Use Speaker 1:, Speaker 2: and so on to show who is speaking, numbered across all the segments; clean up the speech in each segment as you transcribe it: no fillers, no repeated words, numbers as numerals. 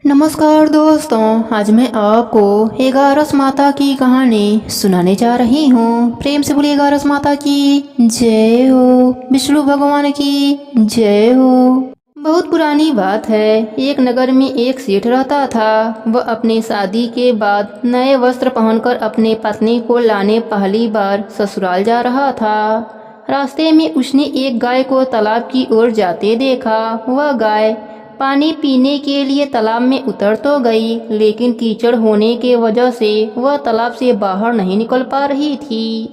Speaker 1: नमस्कार दोस्तों, आज मैं आपको एगारस माता की कहानी सुनाने जा रही हूँ। प्रेम से बोलिए एगारस माता की जय हो, विष्णु भगवान की जय हो। बहुत पुरानी बात है। एक नगर में एक सेठ रहता था। वह अपने शादी के बाद नए वस्त्र पहनकर अपने पत्नी को लाने पहली बार ससुराल जा रहा था। रास्ते में उसने एक गाय को तालाब की ओर जाते देखा। वह गाय पानी पीने के लिए तालाब में उतर तो गई, लेकिन कीचड़ होने के वजह से वह तालाब से बाहर नहीं निकल पा रही थी।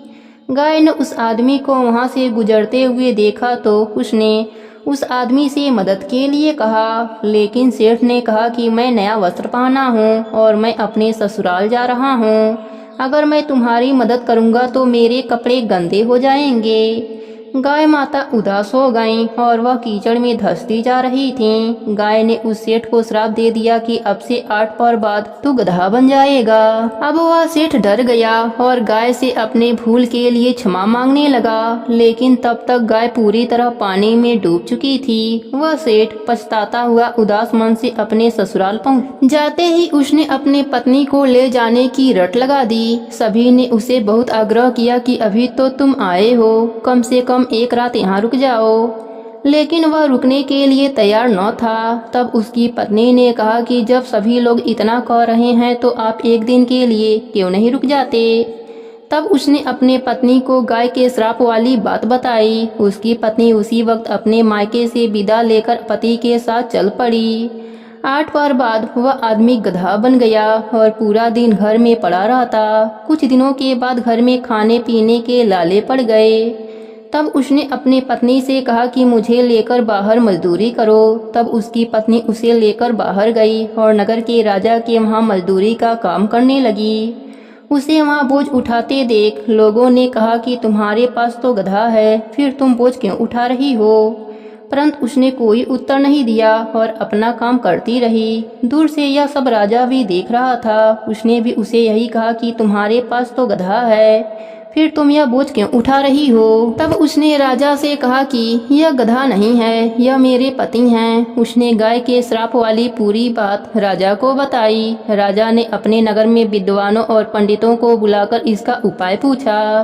Speaker 1: गाय ने उस आदमी को वहां से गुजरते हुए देखा तो उसने उस आदमी से मदद के लिए कहा, लेकिन सेठ ने कहा कि मैं नया वस्त्र पहना हूँ और मैं अपने ससुराल जा रहा हूँ। अगर मैं तुम्हारी मदद करूँगा तो मेरे कपड़े गंदे हो जाएंगे। गाय माता उदास हो गईं और वह कीचड़ में धंसती जा रही थीं। गाय ने उस सेठ को श्राप दे दिया कि अब से 8 पहर बाद तू गधा बन जाएगा। अब वह सेठ डर गया और गाय से अपने भूल के लिए क्षमा मांगने लगा, लेकिन तब तक गाय पूरी तरह पानी में डूब चुकी थी। वह सेठ पछताता हुआ उदास मन से अपने ससुराल पहुंच जाते ही उसने अपने पत्नी को ले जाने की रट लगा दी। सभी ने उसे बहुत आग्रह किया कि अभी तो तुम आए हो, कम से कम एक रात यहाँ रुक जाओ, लेकिन वह रुकने के लिए तैयार न था। तब उसकी पत्नी ने कहा कि जब सभी लोग इतना कह रहे हैं तो आप एक दिन के लिए क्यों नहीं रुक जाते। तब उसने अपने पत्नी को गाय के श्राप वाली बात बताई। उसकी पत्नी उसी वक्त अपने मायके से विदा लेकर पति के साथ चल पड़ी। 8 पहर बाद वह आदमी गधा बन गया और पूरा दिन घर में पड़ा रहता। कुछ दिनों के बाद घर में खाने पीने के लाले पड़ गए। तब उसने अपने पत्नी से कहा कि मुझे लेकर बाहर मजदूरी करो। तब उसकी पत्नी उसे लेकर बाहर गई और नगर के राजा के वहाँ मजदूरी का काम करने लगी। उसे वहाँ बोझ उठाते देख लोगों ने कहा कि तुम्हारे पास तो गधा है, फिर तुम बोझ क्यों उठा रही हो। परंतु उसने कोई उत्तर नहीं दिया और अपना काम करती रही। दूर से यह सब राजा भी देख रहा था। उसने भी उसे यही कहा कि तुम्हारे पास तो गधा है, फिर तुम यह बोझ क्यों उठा रही हो। तब उसने राजा से कहा कि यह गधा नहीं है, यह मेरे पति हैं। उसने गाय के श्राप वाली पूरी बात राजा को बताई। राजा ने अपने नगर में विद्वानों और पंडितों को बुलाकर इसका उपाय पूछा।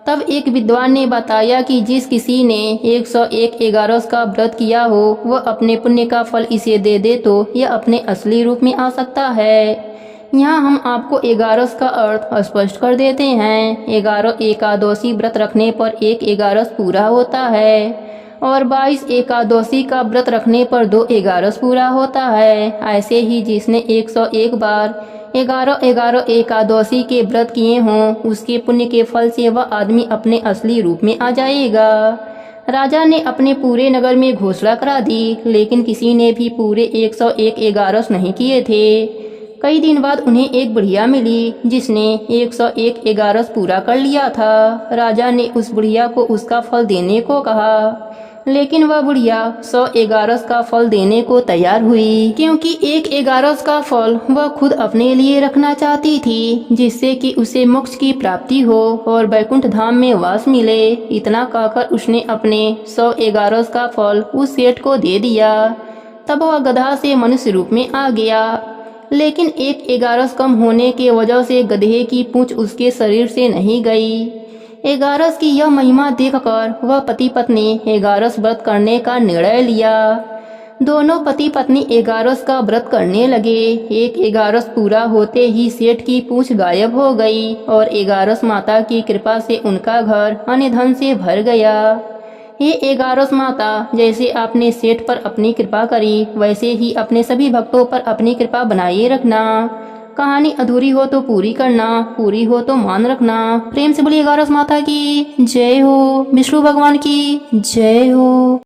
Speaker 1: तब एक विद्वान ने बताया कि जिस किसी ने 101 एगारस का व्रत किया हो, वह अपने पुण्य का फल इसे दे दे तो यह अपने असली रूप में आ सकता है। यहाँ हम आपको एगारस का अर्थ स्पष्ट कर देते हैं। 11 एकादशी व्रत रखने पर 1 एगारस पूरा होता है और 22 एकादशी का व्रत रखने पर 2 एगारस पूरा होता है। ऐसे ही जिसने 101 बार 11 एकादशी के व्रत किए हों, उसके पुण्य के फल से वह आदमी अपने असली रूप में आ जाएगा। राजा ने अपने पूरे नगर में घोषणा करा दी, लेकिन किसी ने भी पूरे 101 एगारस नहीं किए थे। कई दिन बाद उन्हें एक बुढ़िया मिली जिसने 101 एगारस पूरा कर लिया था। राजा ने उस बुढ़िया को उसका फल देने को कहा, लेकिन वह बुढ़िया 100 एगारस का फल देने को तैयार हुई, क्योंकि 1 एगारस का फल वह खुद अपने लिए रखना चाहती थी, जिससे कि उसे मोक्ष की प्राप्ति हो और वैकुंठ धाम में वास मिले। इतना कहकर उसने अपने 100 एगारस का फल उस सेठ को दे दिया। तब वह गधा से मनुष्य रूप में आ गया, लेकिन 1 एगारस कम होने के वजह से गधे की पूंछ उसके शरीर से नहीं गई। एगारस की यह महिमा देखकर वह पति पत्नी एगारस व्रत करने का निर्णय लिया। दोनों पति पत्नी एगारस का व्रत करने लगे। 1 एगारस पूरा होते ही सेठ की पूंछ गायब हो गई और एगारस माता की कृपा से उनका घर अन्य धन से भर गया। हे एगारस माता, जैसे आपने सेठ पर अपनी कृपा करी, वैसे ही अपने सभी भक्तों पर अपनी कृपा बनाए रखना। कहानी अधूरी हो तो पूरी करना, पूरी हो तो मान रखना। प्रेम से बोलिए एगारस माता की जय हो, विष्णु भगवान की जय हो।